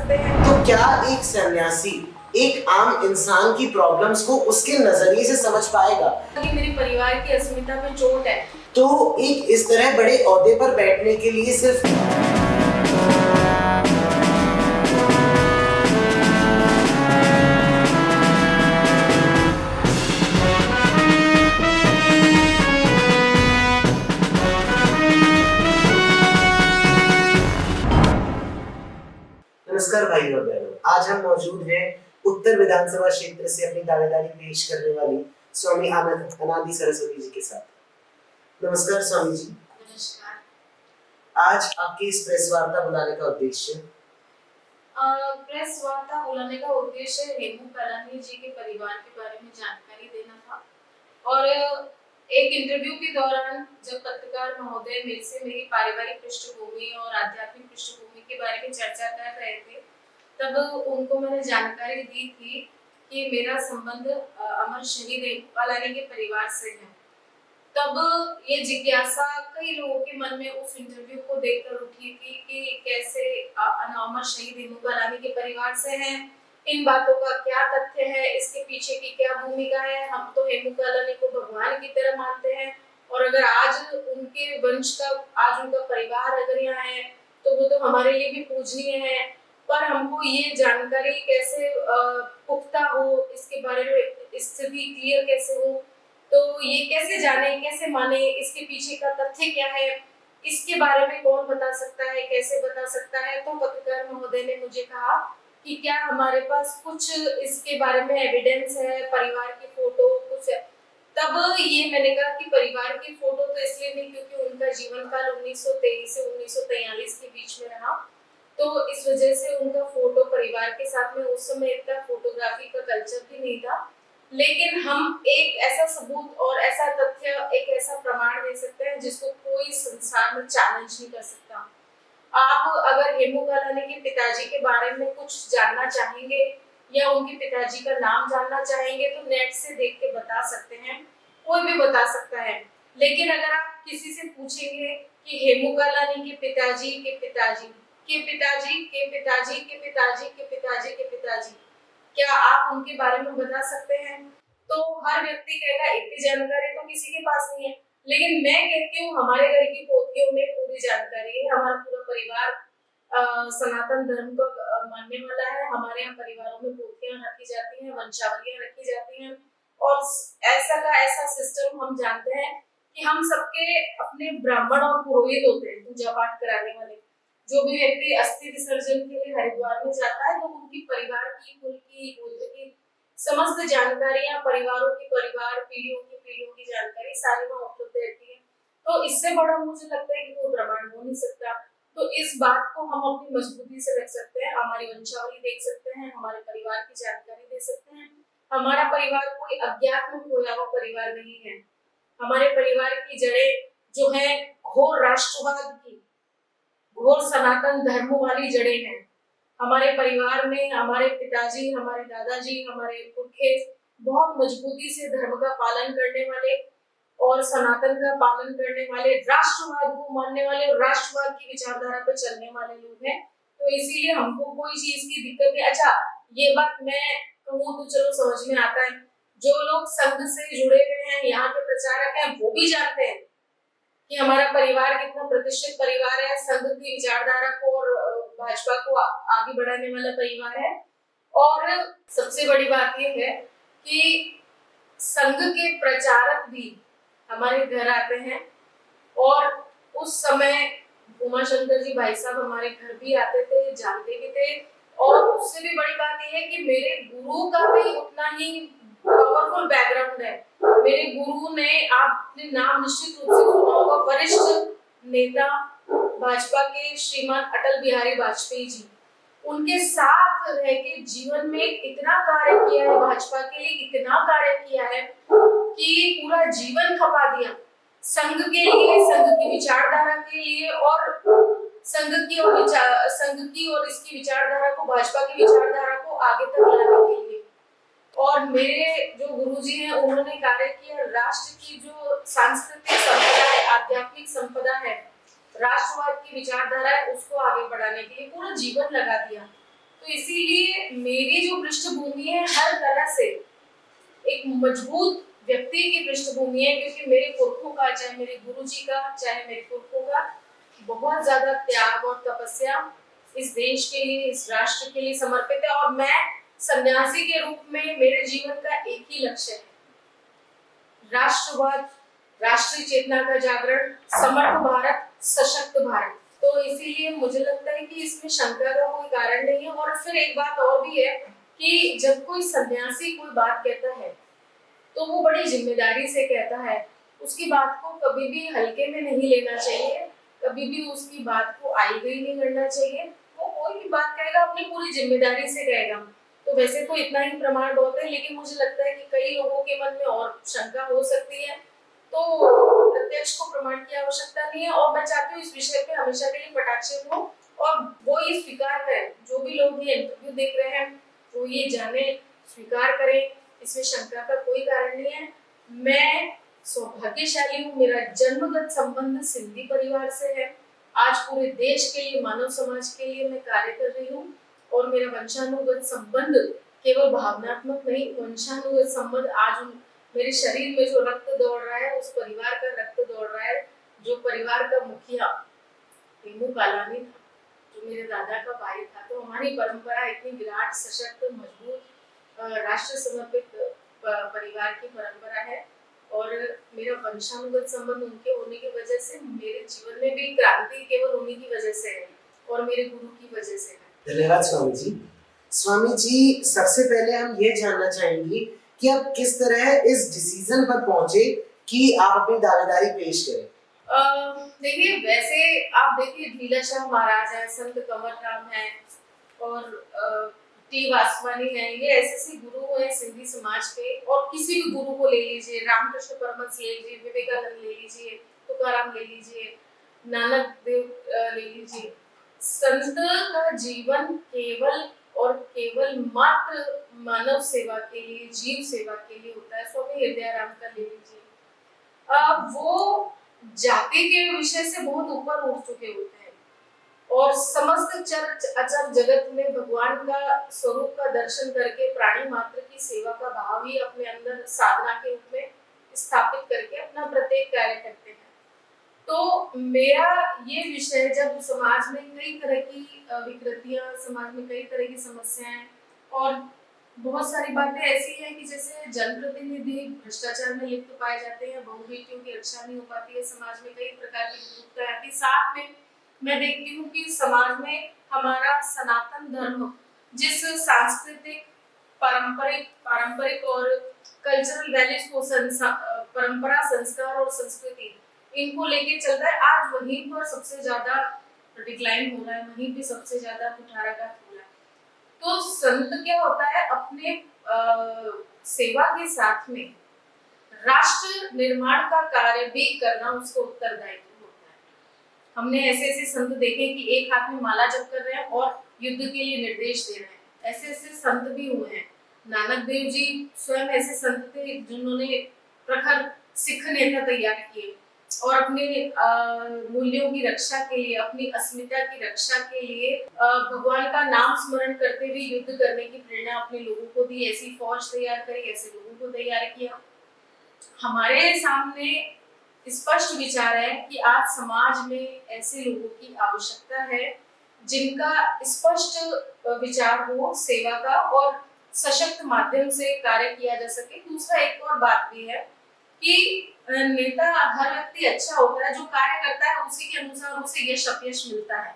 सकते हैं। तो क्या एक सन्यासी एक आम इंसान की प्रॉब्लम्स को उसके नजरिए से समझ पाएगा कि मेरे परिवार की अस्मिता पे चोट है, तो एक इस तरह बड़े ओहदे पर बैठने के लिए सिर्फ नमस्कार भाई और बहनों, आज हम मौजूद हैं उत्तर विधानसभा क्षेत्र से अपनी दावेदारी पेश करने वाली स्वामी अनादि सरस्वती जी के साथ। नमस्कार स्वामी जी। नमस्कार। आज आपकी इस प्रेस वार्ता बुलाने का उद्देश्य प्रेस वार्ता बुलाने का उद्देश्य हेमू कालानी जी के परिवार के बारे में जानकारी देना था। और एक इंटरव्यू के दौरान जब पत्रकार महोदय मेरे से मेरी पारिवारिक पृष्ठभूमि और आध्यात्मिक पृष्ठभूमि के बारे में चर्चा कर रहे थे, तब उनको मैंने जानकारी दी थी कि मेरा संबंध अमर शहीद हेमू कालानी के परिवार से है। तब ये जिज्ञासा कई लोगों के मन में उस इंटरव्यू को देखकर उठी थी कि कैसे अमर शहीद हेमू कालानी के परिवार से हैं, इन बातों का क्या तथ्य है, इसके पीछे की क्या भूमिका है। हम तो हेमू कालानी को भगवान की तरह मानते हैं और अगर आज उनके वंश का, आज उनका परिवार अगर यहाँ है तो वो तो हमारे लिए भी पूजनीय है। पर हमको ये जानकारी कैसे पुख्ता हो, इसके बारे में स्थिति क्लियर कैसे हो, तो ये कैसे जाने, कैसे माने, इसके पीछे का तथ्य क्या है, इसके बारे में कौन बता सकता है, कैसे बता सकता है। तो पत्रकार महोदय ने मुझे कहा कि क्या हमारे पास कुछ इसके बारे में एविडेंस है, परिवार की फोटो कुछ है। तब ये मैंने कहा कि परिवार की फोटो तो इसलिए नहीं क्योंकि उनका जीवन काल 1923 से 1943 के बीच में रहा, तो इस वजह से उनका फोटो परिवार के साथ में उस समय इतना फोटोग्राफी का कल्चर भी नहीं था। लेकिन हम एक ऐसा सबूत और ऐसा तथ्य, एक ऐसा प्रमाण दे सकते हैं जिसको कोई संसार में चैलेंज नहीं कर सकता। आप अगर हेमू कालानी के पिताजी के बारे में कुछ जानना चाहेंगे या उनके पिताजी का नाम जानना चाहेंगे तो नेट से देख के बता सकते हैं, कोई भी बता सकता है। लेकिन अगर आप किसी से पूछेंगे कि हेमू कालानी के पिताजी के पिताजी के पिताजी के पिताजी के पिताजी के पिताजी के पिताजी, क्या आप उनके बारे में बता सकते हैं? तो हर व्यक्ति कहेगा इतनी जानकारी तो किसी के पास नहीं है। लेकिन मैं कहती हूँ हमारे घर की पोथियों में पूरी जानकारी है। हमारा पूरा परिवार सनातन धर्म को मानने वाला है। हमारे यहाँ परिवारों में पोथियां रखी जाती हैं, वंशावलियां रखी जाती हैं और ऐसा का ऐसा सिस्टम हम जानते हैं कि हम सबके अपने ब्राह्मण और पुरोहित होते हैं, पूजा पाठ कराने वाले। जो भी व्यक्ति अस्थि विसर्जन के लिए हरिद्वार में जाता है तो उनकी परिवार की, कुल की, गोत्र की समस्त जानकारियां, परिवारों की परिवार, पीढ़ियों की जानकारी सारी वहाँ उपलब्ध रहती है। तो इससे बड़ा मुझे लगता है कि कोई प्रमाण हो नहीं सकता। तो इस बात को हम अपनी मजबूती से रख सकते हैं, हमारी वंशावली देख सकते हैं, हमारे परिवार की जानकारी दे सकते हैं। हमारा परिवार कोई अज्ञात में खोया हुआ परिवार नहीं है। हमारे परिवार की जड़ें जो है घोर राष्ट्रवाद की, घोर सनातन धर्म वाली जड़ें हैं। हमारे परिवार में हमारे पिताजी, हमारे दादाजी, हमारे पुरखे बहुत मजबूती से धर्म का पालन करने वाले और सनातन का पालन करने वाले, राष्ट्रवाद को मानने वाले और राष्ट्रवाद की विचारधारा पर चलने वाले लोग हैं। तो इसीलिए हमको कोई चीज की दिक्कत नहीं। अच्छा, ये बात मैं कहूँ तो चलो समझ में आता है, जो लोग संघ से जुड़े हुए हैं, यहाँ के प्रचारक हैं, वो भी जानते हैं कि हमारा परिवार कितना प्रतिष्ठित परिवार है, संघ की विचारधारा को और भाजपा को आगे बढ़ाने वाला परिवार है। और सबसे बड़ी बात यह है कि संघ के प्रचारक भी हमारे घर आते हैं और उस समय उमाशंकर जी भाई साहब हमारे घर भी आते थे, जानते भी थे। और उससे भी बड़ी बात यह है कि मेरे गुरु का भी उतना ही पावरफुल बैकग्राउंड है। मेरे गुरु ने, आपने नाम निश्चित रूप से सुना होगा, वरिष्ठ नेता भाजपा के श्रीमान अटल बिहारी वाजपेयी जी, उनके साथ रह के जीवन में इतना कार्य किया है, भाजपा के लिए इतना कार्य किया है कि पूरा जीवन खपा दिया संघ के लिए, संघ की विचारधारा के लिए और संघ की और इसकी विचारधारा को, भाजपा की विचारधारा को आगे तक लाने के लिए। और मेरे जो गुरुजी हैं उन्होंने कार्य किया राष्ट्र की जो सांस्कृतिक संपदा है, आध्यात्मिक संपदा है, राष्ट्रवाद की विचारधारा है, उसको आगे बढ़ाने के लिए पूरा जीवन लगा दिया। तो इसीलिए मेरी जो पृष्ठभूमि है हर तरह से एक मजबूत व्यक्ति की पृष्ठभूमि है, क्योंकि मेरे पुरखों का, चाहे मेरे गुरुजी का, चाहे मेरे पुरखों का बहुत ज्यादा त्याग और तपस्या इस देश के लिए, इस राष्ट्र के लिए समर्पित है। और मैं सन्यासी के रूप में मेरे जीवन का एक ही लक्ष्य है, राष्ट्रवाद, राष्ट्रीय चेतना का जागरण, समर्थ भारत, सशक्त भारत। तो इसीलिए मुझे लगता है कि इसमें शंका का कोई कारण नहीं है। और फिर एक बात और भी है कि जब कोई सन्यासी कोई बात कहता है तो वो बड़ी जिम्मेदारी से कहता है, उसकी बात को कभी भी हल्के में नहीं लेना चाहिए, कभी भी उसकी बात को आई गई नहीं करना चाहिए। वो कोई भी बात कहेगा अपनी पूरी जिम्मेदारी से कहेगा। तो वैसे तो इतना ही प्रमाण बहुत है, लेकिन मुझे लगता है कि कई लोगों के मन में और शंका हो सकती है, तो प्रत्यक्ष को प्रमाण की आवश्यकता नहीं है। और मैं चाहती हूँ इस विषय पे हमेशा के लिए कटाक्ष हो और वो ये स्वीकार करें, जो भी लोग ये इंटरव्यू देख रहे हैं वो ये जाने, स्वीकार करें, इसमें शंका का कोई कारण नहीं है। मैं सौभाग्यशाली हूँ, मेरा जन्मगत संबंध सिंधी परिवार से है। आज पूरे देश के लिए, मानव समाज के लिए मैं कार्य कर रही हूँ और मेरा वंशानुगत संबंध केवल भावनात्मक नहीं, वंशानुगत संबंध आज मेरे शरीर में जो रक्त दौड़ रहा है उस परिवार का रक्त दौड़ रहा है। जो परिवार का मुखिया हेमू कालानी था, जो मेरे दादा का भाई था, तो हमारी परंपरा इतनी विराट, सशक्त, मजबूत, राष्ट्र समर्पित परिवार की परंपरा है। और मेरा वंशानुगत संबंध उनके होने की वजह से मेरे जीवन में भी क्रांति केवल उन्हीं की वजह से है और मेरे गुरु की वजह से है। धन्यवाद स्वामी जी। स्वामी जी, सबसे पहले हम ये जानना चाहेंगे कि आप किस तरह इस डिसीजन पर पहुंचे कि आप अपनी दावेदारी पेश करें। देखिए, वैसे आप देखिए ढीला शाह महाराज है, संत कंवर राम है और टी वासवानी है, ये ऐसे गुरु हैं सिंधी समाज के। और किसी भी गुरु को ले लीजिए, रामकृष्ण परमहंस ले लीजिए, विवेकानंद ले लीजिए, तुकाराम ले लीजिए, नानक देव ले लीजिए, संत का जीवन केवल और केवल मात्र मानव सेवा के लिए, जीव सेवा के लिए होता है। स्वामी हृदयाराम का ले लीजिए, वो जाति के विषय से बहुत ऊपर उठ चुके होते हैं और समस्त चर अचर जगत में भगवान का स्वरूप का दर्शन करके प्राणी मात्र की सेवा का भाव ही अपने अंदर साधना के रूप में स्थापित करके अपना प्रत्येक कार्य करते हैं। तो मेरा ये विषय, जब समाज में कई तरह की विकृतियां, समाज में कई तरह की समस्याएं और बहुत सारी बातें ऐसी हैं कि जैसे जनप्रतिनिधि भ्रष्टाचार में लिप्त पाए जाते हैं, बहु बेटियों की रक्षा नहीं हो पाती है, समाज में कई प्रकार की विकृतियां आती, साथ में मैं देखती हूँ कि समाज में हमारा सनातन धर्म जिस सांस्कृतिक, पारंपरिक और कल्चरल वैल्यूज को, परंपरा, संस्कार और संस्कृति, इनको लेके चल रहा है, आज वहीं पर सबसे ज्यादा डिक्लाइन हो रहा है, वहीं पे सबसे ज्यादा कुठाराघात हो रहा है। तो संत क्या होता है, अपने सेवा के साथ में राष्ट्र निर्माण का कार्य भी करना उसका उत्तरदायित्व होता है। हमने ऐसे ऐसे संत देखे कि एक हाथ में माला जप कर रहे हैं और युद्ध के लिए निर्देश दे रहे हैं। ऐसे ऐसे संत भी हुए हैं। नानक देव जी स्वयं ऐसे संत थे जिन्होंने प्रखर सिख नेता तैयार किए और अपने मूल्यों की रक्षा के लिए, अपनी अस्मिता की रक्षा के लिए भगवान का नाम स्मरण करते हुए युद्ध करने की प्रेरणा अपने लोगों को दी। ऐसी फौज तैयार करी, ऐसे लोगों को तैयार किया। हमारे सामने स्पष्ट विचार है कि आज समाज में ऐसे लोगों की आवश्यकता है जिनका स्पष्ट विचार हो सेवा का और सशक्त माध्यम से कार्य किया जा सके। दूसरा एक और बात भी है कि नेता, हर व्यक्ति अच्छा होता है, जो कार्य करता है उसी के अनुसार उसे यश अपयश मिलता है,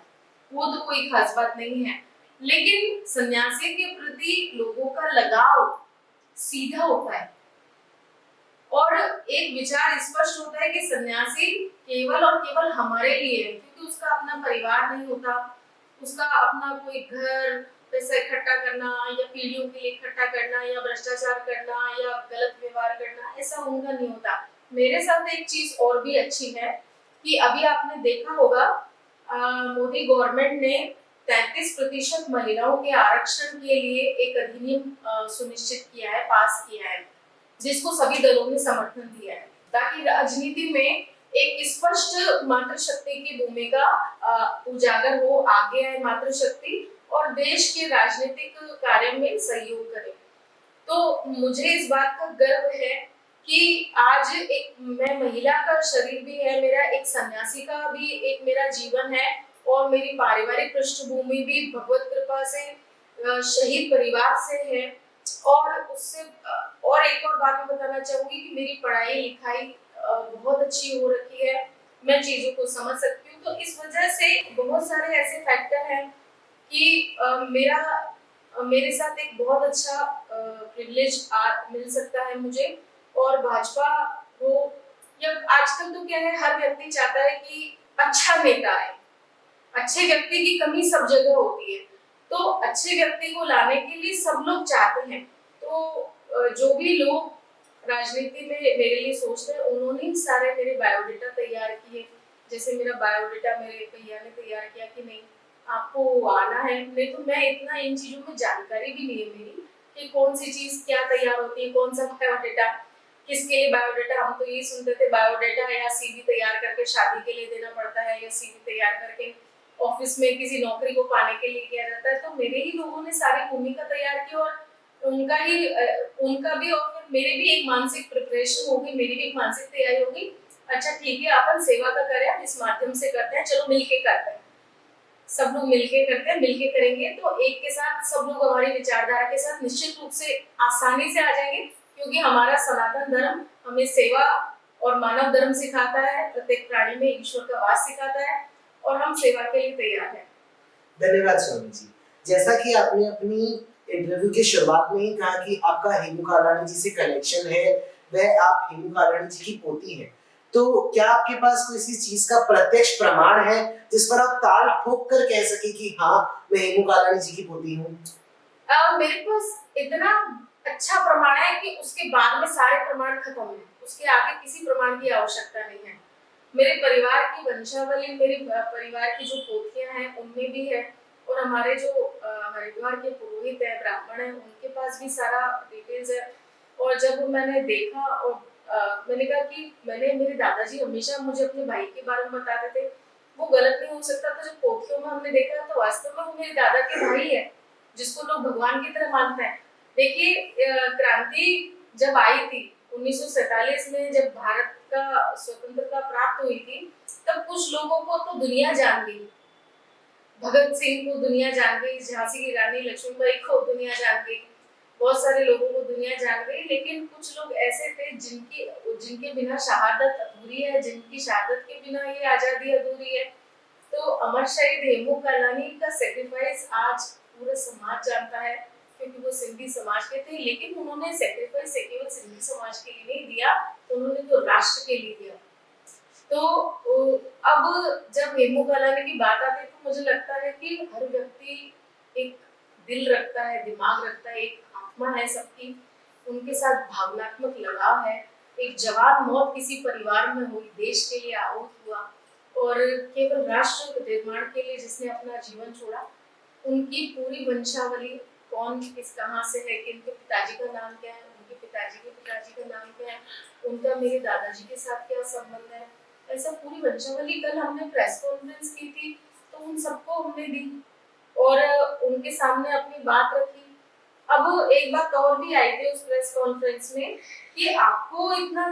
वो तो कोई खास बात नहीं है। लेकिन सन्यासी के प्रति लोगों का लगाव सीधा होता है और एक विचार स्पष्ट होता है कि सन्यासी केवल और केवल हमारे लिए है, क्योंकि उसका अपना परिवार नहीं होता, उसका अपना कोई घर, पैसा इकट्ठा करना या पीढ़ियों के लिए इकट्ठा करना या भ्रष्टाचार करना या गलत व्यवहार करना, ऐसा उनका नहीं होता। मेरे साथ एक चीज और भी अच्छी है कि अभी आपने देखा होगा मोदी गवर्नमेंट ने 33% महिलाओं के आरक्षण के लिए एक अधिनियम सुनिश्चित किया है, पास किया है, जिसको सभी दलों ने समर्थन दिया है, ताकि राजनीति में एक स्पष्ट मातृशक्ति की भूमिका उजागर हो, आगे आए मातृशक्ति और देश के राजनीतिक कार्य में सहयोग करें। तो मुझे इस बात का गर्व है कि आज एक मैं महिला का शरीर भी है मेरा, एक सन्यासी का भी एक मेरा जीवन है, और मेरी पारिवारिक पृष्ठभूमि भी भगवत कृपा से शहीद परिवार से है। और उससे और एक और बात मैं बताना चाहूंगी कि मेरी पढ़ाई लिखाई बहुत अच्छी हो रखी है, मैं चीजों को समझ सकती हूँ। तो इस वजह से बहुत सारे ऐसे फैक्टर हैं कि मेरे साथ एक बहुत अच्छा प्रिविलेज मिल सकता है मुझे। और भाजपा हो या आजकल तो क्या है, हर व्यक्ति चाहता है कि अच्छा नेता आए, अच्छे व्यक्ति की कमी सब जगह होती है, तो अच्छे व्यक्ति को लाने के लिए सब लोग चाहते हैं। तो जो भी लोग राजनीति में मेरे लिए सोच रहे हैं, उन्होंने ही सारे मेरे बायोडेटा तैयार किए। जैसे मेरा बायोडेटा मेरे भैया ने तैयार किया कि नहीं आपको आना है, नहीं तो मैं इतना इन चीजों में जानकारी भी नहीं है मेरी कि कौन सी चीज क्या तैयार होती है, कौन सा बायोडेटा किसके लिए। बायोडेटा हम तो ये सुनते थे बायोडेटा या सीवी तैयार करके शादी के लिए देना पड़ता है, या सीवी तैयार करके ऑफिस में किसी नौकरी को पाने के लिए किया जाता है। तो मेरे ही लोगों ने सारी भूमिका तैयार की, और उनका भी और फिर मेरे भी एक मानसिक प्रिपरेशन होगी, मेरी भी एक मानसिक तैयारी होगी। अच्छा ठीक है, अपन सेवा का करें, इस माध्यम से करते हैं, चलो मिलके करते हैं, सब लोग मिलके करते हैं, मिलके करेंगे तो एक के साथ सब लोग हमारी विचारधारा के साथ निश्चित रूप से आसानी से आ जाएंगे। क्योंकि हमारा सनातन धर्म हमें सेवा और मानव धर्म सिखाता है, प्रत्येक प्राणी में ईश्वर का वास सिखाता है, और हम सेवा के लिए तैयार हैं। धन्यवाद स्वामी जी। जैसा कि आपने अपनी इंटरव्यू की शुरुआत में ही कहा कि आपका हेमू कालानी जी से कनेक्शन है, वह आप हेमू कालानी जी की पोती हैं, तो क्या आपके पास कोई इसी चीज का प्रत्यक्ष प्रमाण है जिस पर आप ताल ठोक कर कह सके कि हाँ मैं हेमू कालानी जी की पोती हूँ? मेरे पास इतना अच्छा प्रमाण है कि उसके बाद में सारे प्रमाण खत्म है, उसके आगे किसी प्रमाण की आवश्यकता नहीं है। मेरे परिवार की वंशावली, मेरे परिवार की जो पोथियां हैं उनमें भी है, और हमारे जो हरिद्वार के पुरोहित है, ब्राह्मण है, उनके पास भी सारा डिटेल्स है। और जब मैंने देखा और मैंने कहा कि मेरे दादाजी हमेशा मुझे अपने भाई के बारे में बताते थे, वो गलत नहीं हो सकता। तो जब पोथियों में हमने देखा तो वास्तव में वो मेरे दादा के भाई है, जिसको लोग भगवान की तरह मानते हैं। देखिए क्रांति जब आई थी 1947 में, जब भारत का स्वतंत्रता प्राप्त हुई थी, तब कुछ लोगों को तो दुनिया जान गई, भगत सिंह को दुनिया जान गई, झांसी की रानी लक्ष्मीबाई को दुनिया जान गई, बहुत सारे लोगों को दुनिया जान गई। लेकिन कुछ लोग ऐसे थे जिनके बिना शहादत अधूरी है, जिनकी शहादत के बिना ये आजादी अधूरी है। तो अमर शहीद हेमू कालानी का सेक्रीफाइस आज पूरा समाज जानता है, क्योंकि वो सिंधी समाज के थे। लेकिन उन्होंने सेक्रीफाइस केवल सिंधी समाज के लिए नहीं दिया, उन्होंने तो राष्ट्र के लिए दिया। तो अब जब हेमू कालानी की बात आती है तो मुझे लगता है कि हर व्यक्ति एक दिल रखता है, दिमाग रखता है, एक आत्मा है सबकी, उनके साथ भावनात्मक लगाव है। एक जवान मौत किसी परिवार में हुई, देश के लिए आहुत हुआ, और केवल राष्ट्र निर्माण के लिए जिसने अपना जीवन छोड़ा, उनकी पूरी वंशावली कौन किस कहाँ से है, किनके पिताजी का नाम क्या है, उनके पिताजी के पिताजी का नाम क्या है, उनका मेरे दादाजी के साथ क्या संबंध है, ऐसा पूरी वंशावली। कल हमने प्रेस कॉन्फ्रेंस की थी तो उन सबको हमने दी और उनके सामने अपनी बात रखी। अब एक बात और भी आई थी उस प्रेस कॉन्फ्रेंस में कि आपको इतना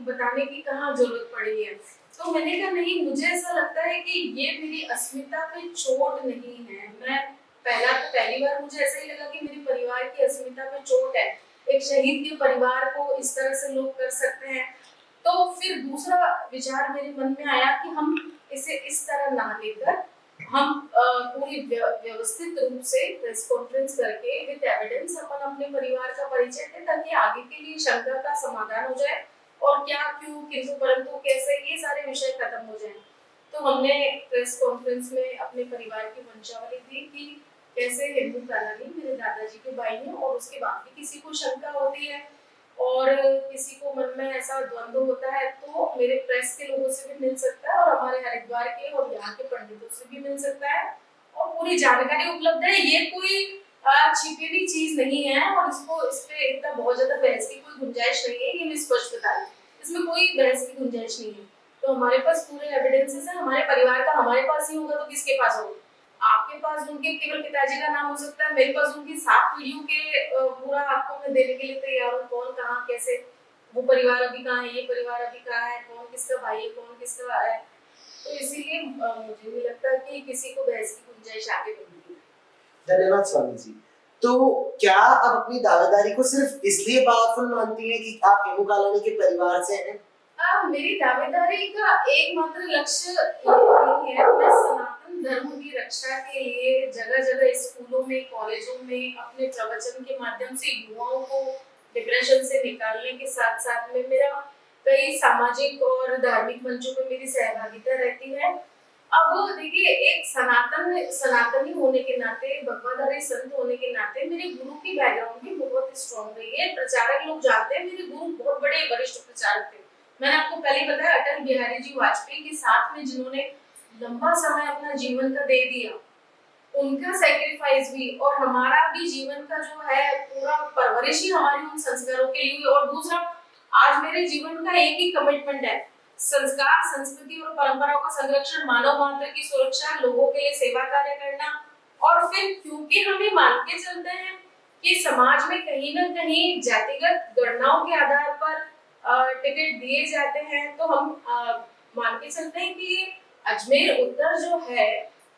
बताने की कहाँ जरूरत पड़ी है। तो मैंने कहा नहीं, मुझे ऐसा लगता है कि ये मेरी अस्मिता पे चोट नहीं है। मैं पहली बार मुझे ऐसा ही लगा कि मेरे परिवार की अस्मिता पे चोट है, एक शहीद के परिवार को इस तरह से लोग कर सकते हैं। तो फिर दूसरा विचार मेरे मन में आया कि हम इसे इस तरह ना लेकर हम पूरी व्यवस्थित रूप से प्रेस कॉन्फ्रेंस करके विद एविडेंस अपन अपने परिवार का परिचय दें, ताकि आगे के लिए शंका का समाधान हो जाए और क्या क्यों किंतु परंतु कैसे ये सारे विषय खत्म हो जाएं। तो हमने प्रेस कॉन्फ्रेंस में अपने परिवार की वंशावली दी कि कैसे हेमू कालानी मेरे दादाजी के भाई हैं, और उसके बाद भी किसी को शंका होती है और किसी को मन में ऐसा द्वंद्व होता है तो मेरे प्रेस के लोगों से भी मिल सकता है, और हमारे हरिद्वार के और यहाँ के पंडितों से भी मिल सकता है, और पूरी जानकारी उपलब्ध है। ये कोई छिपी हुई चीज नहीं है, और इस पे इतना बहुत ज्यादा बहस की कोई गुंजाइश नहीं है, ये मैं स्पष्ट बता रही हूँ, इसमें कोई बहस की गुंजाइश नहीं है। तो हमारे पास पूरे एविडेंसेस हैं, हमारे परिवार का हमारे पास ही होगा तो किसके पास होगा? आपके आपके पास उनके केवल पिताजी का नाम हो सकता है, मेरे पास उनकी 7 पीढ़ियों के पूरा आपको मैं देने के लिए तैयार हूँ। कौन कहाँ कैसे, वो परिवार अभी कहाँ है, ये परिवार अभी कहाँ है, कौन किसका भाई है, कौन किसका है। तो इसीलिए मुझे नहीं लगता कि किसी को बहस की गुंजाइश आगे बढ़ेगी। धन्यवाद स्वामी जी। तो क्या आप अपनी दावेदारी को सिर्फ इसलिए पावरफुल मानती हैं कि आप हेमू कालानी के परिवार से हैं? मेरी दावेदारी का एकमात्र लक्ष्य यही है, मैं सनातन धर्म की रक्षा के लिए जगह जगह स्कूलों में, कॉलेजों में अपने प्रवचन के माध्यम से युवाओं को डिप्रेशन से निकालने के साथ साथ में मेरा कई सामाजिक और धार्मिक मंचों पर मेरी सहभागिता रहती है। अब देखिए, एक सनातनी होने के नाते, भगवाधारी संत होने के नाते मेरे गुरु की बैकग्राउंड भी बहुत स्ट्रॉन्ग रही है। प्रचारक लोग जानते हैं मेरे गुरु बहुत बड़े वरिष्ठ प्रचारक थे। मैंने आपको पहले बताया, अटल बिहारी जी वाजपेयी के साथ में जिन्होंने लंबा समय अपना जीवन का दे दिया, उनका सैक्रिफाइस भी और हमारा भी जीवन का जो है पूरा परवरिश ही हमारी उन संस्कारों के लिए। और दूसरा, आज मेरे जीवन का एक ही कमिटमेंट है, संस्कार, संस्कृति और परंपराओं का संरक्षण, मानव मात्र की सुरक्षा, लोगों के लिए सेवा कार्य करना। और फिर क्योंकि हमें मान के चलते हैं कि समाज में कहीं ना कहीं जातिगत गणनाओं के आधार पर टिकट दिए जाते हैं, तो हम मान के चलते हैं कि अजमेर उत्तर जो है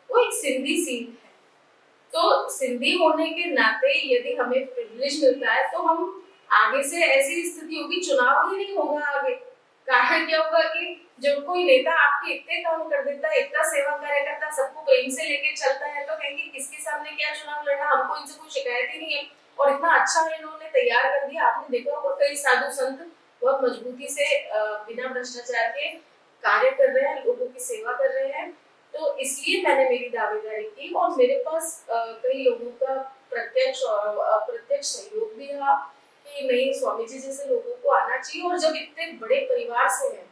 वो एक सिंधी सीट है। तो सिंधी होने के नाते यदि हमें प्रिविलेज मिलता है तो हम आगे से ऐसी स्थिति होगी, चुनाव ही नहीं होगा आगे। कारण क्या होगा कि जब कोई नेता आपके इतने काम कर देता है, इतना सेवा कार्य करता, सबको प्रेम से लेके चलता है, तो कहेंगे किसके सामने क्या चुनाव लड़ना, हमको इनसे कोई शिकायत ही नहीं है। और इतना अच्छा इन्होंने तैयार कर दिया, आपने देखा होगा कई साधु संत बहुत मजबूती से बिना भ्रष्टाचार के कार्य कर रहे हैं, लोगों की सेवा कर रहे हैं। तो इसलिए मैंने मेरी दावेदारी की और मेरे पास कई लोगों का प्रत्यक्ष और अप्रत्यक्ष सहयोग भी रहा कि नहीं, स्वामी जी जैसे लोगों को आना चाहिए। और जब इतने बड़े परिवार से हैं,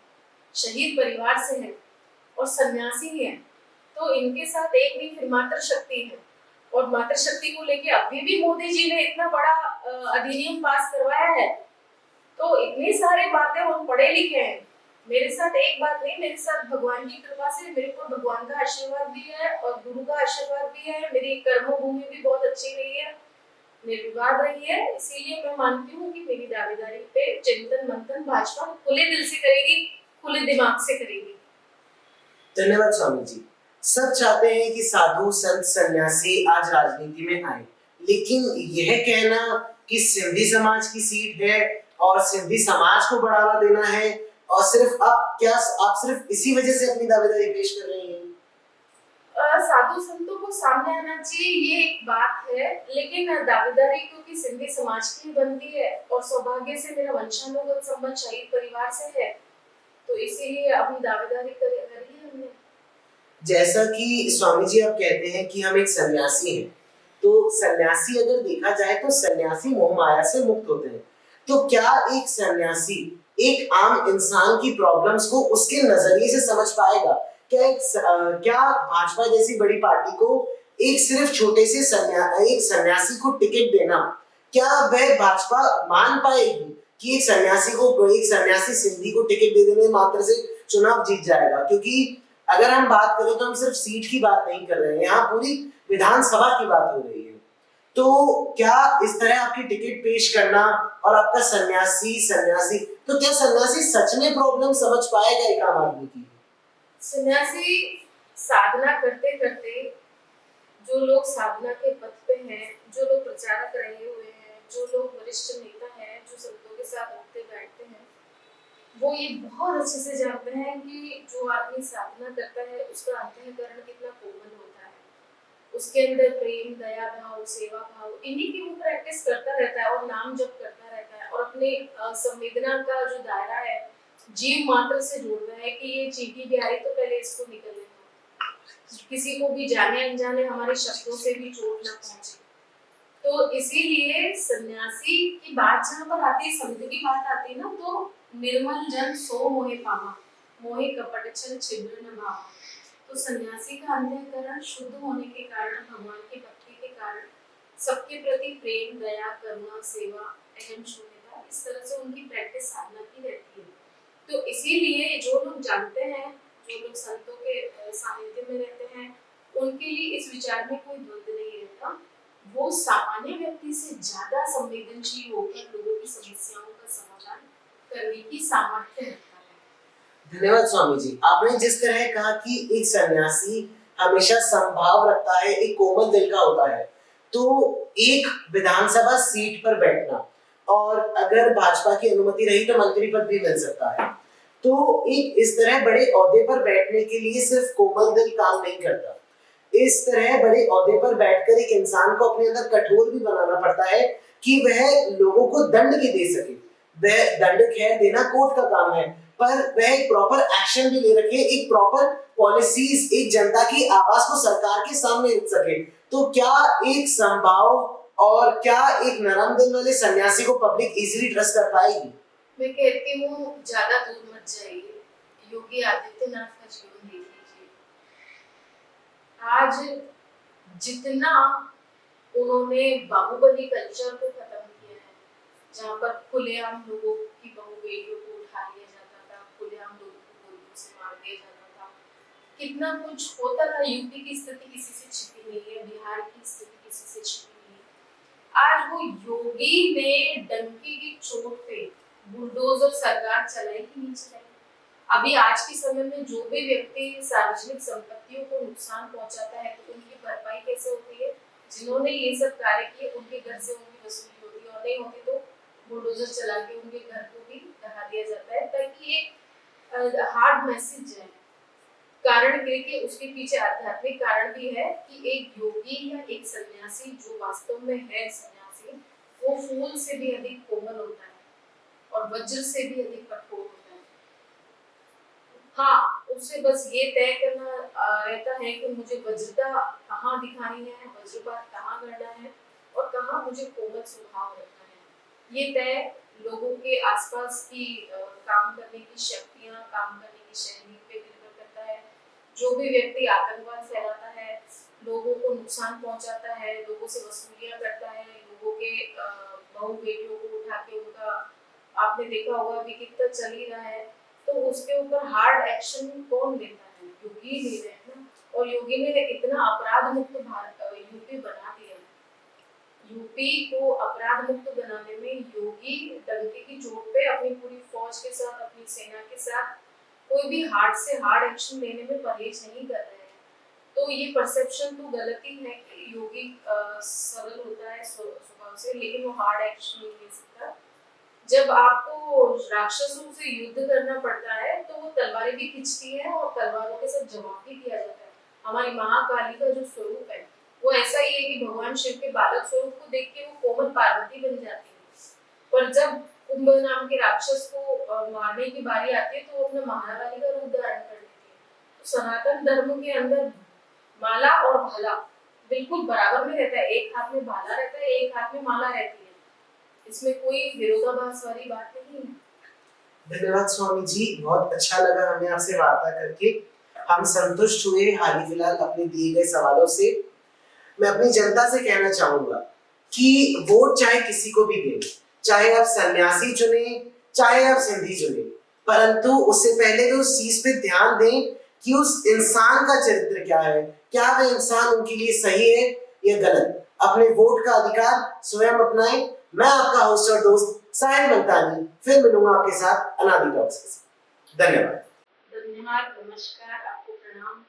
शहीद परिवार से हैं और सन्यासी हैं, तो इनके साथ एक नहीं फिर मातृशक्ति है। और मातृशक्ति को लेके अभी भी मोदी जी ने इतना बड़ा अधिनियम पास करवाया है। तो इतनी सारी बातें, हम पढ़े लिखे हैं, मेरे साथ एक बात नहीं, मेरे साथ भगवान की कृपा से मेरे को भगवान का आशीर्वाद भी है और गुरु का आशीर्वाद भी है। मेरी कर्मभूमि भी बहुत अच्छी रही है, निर्विवाद रही है। इसीलिए मैं मानती हूँ कि मेरी दावेदारी पे चिंतन मंथन भाजपा खुले दिल से करेगी, खुले दिमाग से करेगी। धन्यवाद स्वामी जी। सब चाहते हैं कि साधु संत सन्यासी आज राजनीति में आए, लेकिन यह कहना कि सिंधी समाज की सीट है और सिंधी समाज को बढ़ावा देना है, और सिर्फ आप सिर्फ इसी वजह से अपनी दावेदारी पेश कर रही हैं? साधु संतों को सामने आना चाहिए, ये एक बात है, लेकिन दावेदारी क्योंकि सिंधी समाज की बनती है और सौभाग्य से मेरा वंशानुगत संबंध शहीद परिवार से है, तो इसीलिए अपनी दावेदारी करी है हमने। जैसा कि स्वामी जी आप कहते हैं कि हम एक सन्यासी हैं, तो सन्यासी अगर देखा जाए तो सन्यासी मोह माया से मुक्त होते हैं। तो क्या एक सन्यासी एक आम इंसान की प्रॉब्लम्स को उसके नजरिए से समझ पाएगा? क्या भाजपा जैसी बड़ी पार्टी को एक सिर्फ छोटे से एक सन्यासी को टिकट देना, क्या वह भाजपा मान पाएगी कि एक सन्यासी सिंधी को टिकट दे देने मात्र से चुनाव जीत जाएगा? क्योंकि अगर हम बात करें तो हम सिर्फ सीट की बात नहीं कर रहे हैं, यहाँ पूरी विधानसभा की बात हो रही है। तो क्या इस तरह आपकी टिकट पेश करना और आपका सन्यासी तो क्या सन्यासी सच में प्रॉब्लम समझ पाएगा एक आम आदमी की? सन्यासी साधना करते करते, जो लोग साधना के पथ पे हैं, जो लोग प्रचारक रहे हुए हैं, जो लोग वरिष्ठ नेता हैं, जो संतों के साथ उठते बैठते हैं, वो ये बहुत अच्छे से जानते हैं कि जो आदमी साधना करता है उसका अंतःकरण कितना कोमल होता है, उसके अंदर प्रेम, दया भाव, सेवा भाव, इन्हीं की वो प्रैक्टिस करता रहता है और नाम जप करता रहता है और अपने संवेदना का जो दायरा है जीव मात्र से जोड़ता है कि ये चींटी भी आ रही तो पहले इसको निकलने दो, किसी को भी जाने अनजाने हमारे शब्दों से भी चोट ना पहुंचे। तो इसीलिए सन्यासी की बात जहाँ पर आती है, संत की बात आती है ना, तो निर्मल जन सो मोहे पावा, मोहे कपट छल छिद्र न भावा। तो सन्यासी का अंतःकरण शुद्ध होने के कारण, भगवान की भक्ति के कारण, सबके प्रति प्रेम, दया, करुणा, सेवा, अहम शून्यता, इस तरह से उनकी प्रैक्टिस साधना की रहती है। तो इसीलिए जो लोग जानते हैं, जो लोग संतों के सानिध्य में रहते हैं, उनके लिए इस विचार में कोई द्वंद्व नहीं रहता। वो सामान्य व्यक्ति से ज्यादा संवेदनशील होकर लोगों की समस्याओं का समाधान करने की सामर्थ्य रखता है। धन्यवाद स्वामी जी। आपने जिस तरह कहा कि एक सन्यासी हमेशा संभाव रखता है, एक कोमल दिल का होता है, तो एक विधानसभा सीट पर बैठना और अगर भाजपा की अनुमति रही तो मंत्री पद भी मिल सकता है। तो एक इस तरह बड़े ओहदे पर बैठने के लिए सिर्फ कोमल दिल काम नहीं करता। इस तरह बड़े ओहदे पर बैठकर एक इंसान को अपने अंदर कठोर भी बनाना पड़ता है कि वह लोगों को दंड भी दे सके। वह दंड खैर देना कोर्ट का काम है, पर वह एक प्रॉपर एक्शन भी ले रखे, एक प्रॉपर पॉलिसीज, एक जनता की आवाज को सरकार के सामने रख सके। तो क्या एक संभाव और क्या एक नरम दिल वाले सन्यासी को पब्लिक इजीली ट्रस्ट कर पाएगी? मैं कहती हूँ ज्यादा दूर मत जाइए, योगी आदित्यनाथ का जीवन देख लीजिए। आज जितना उन्होंने बाहुबली कल्चर को खत्म किया है, जहाँ पर खुलेआम लोगों की बहू बेटियों को उठा लिया जाता था, खुलेआम लोगों को गोलियों से मार दिया जाता था, कितना कुछ होता था। यूपी की स्थिति किसी से छिपी नहीं है, बिहार की स्थिति किसी से छिपी नहीं है। आज वो योगी ने डंके की चोट पे बुलडोजर सरकार चलाई कि नहीं चलाई? अभी आज के समय में जो भी व्यक्ति सार्वजनिक संपत्तियों को नुकसान पहुंचाता है तो उनकी भरपाई कैसे होती है? जिन्होंने ये सब कार्य किए उनके घर से उनकी वसूली होती है, और नहीं होती तो बुलडोजर चला के उनके घर को भी ढहा दिया जाता है, ताकि एक हार्ड मैसेज है। कारण देखिए उसके पीछे आध्यात्मिक कारण भी है कि एक योगी या एक सन्यासी जो वास्तव में है सन्यासी, वो फूल से भी अधिक कोमल होता है और वज्र से भी अधिक कठोर होता है। हाँ, उसे बस ये तय करना रहता है कि मुझे वज्रता कहाँ दिखानी है, वज्रपात कहाँ करना है और कहाँ मुझे कोमल स्वभाव रखना है। ये तय लोगों के आसपास की काम करने की शक्तियाँ, काम करने की शैली पे निर्भर करता है। जो भी व्यक्ति आतंकवाद फैलाता है, लोगों को नुकसान पहुंचाता है, लोगों से वसूलियाँ करता है, लोगों के बहू बेटियों को उठा के उनका, आपने देखा होगा अभी कितना चल ही रहा है, तो उसके ऊपर हार्ड एक्शन कौन लेता है? योगी ले रहे हैं ना। और योगी ने इतना अपराध मुक्त यूपी बना दिया है। यूपी को अपराध मुक्त बनाने में योगी डंके की चोट पे अपनी पूरी फौज के साथ, अपनी सेना के साथ कोई भी हार्ड से हार्ड एक्शन लेने में परहेज नहीं कर रहे हैं। तो ये परसेप्शन तो गलती है कि योगी सरल होता है स्वभाव से, लेकिन वो हार्ड एक्शन नहीं ले सकता। जब आपको राक्षसों से युद्ध करना पड़ता है तो वो तलवारें भी खींचती है और तलवारों के साथ जवाब भी दिया जाता है। हमारी महाकाली का जो स्वरूप है वो ऐसा ही है कि भगवान शिव के बालक स्वरूप को देख के वो कोमल पार्वती बन जाती है, पर जब कुंभ नाम के राक्षस को मारने की बारी आती है तो वो अपना महाकाली का रूप धारण कर लेती है। तो सनातन धर्म के अंदर माला और भाला बिल्कुल बराबर में रहता है। एक हाथ में भाला रहता है, एक हाथ में माला रहती है। इसमें कोई विरोधाभास वाली बात नहीं है। धन्यवाद स्वामी जी, बहुत अच्छा लगा हमें आपसे वार्ता करके। हम संतुष्ट हुए हाल ही फिलहाल अपने दिए गए सवालों से। मैं अपनी जनता से कहना चाहूंगा कि वोट चाहे किसी को भी दें, चाहे आप सन्यासी चुने, चाहे आप सिंधी चुने, परंतु उससे पहले तो उस चीज पे ध्यान दें कि उस इंसान का चरित्र क्या है, क्या वह इंसान उनके लिए सही है या गलत। अपने वोट का अधिकार स्वयं अपनाएं। मैं आपका होस्ट और दोस्त साहिल मलतानी फिर मिलूंगा आपके साथ अनादि टॉक्स के साथ। धन्यवाद। धन्यवाद, नमस्कार, आपको प्रणाम।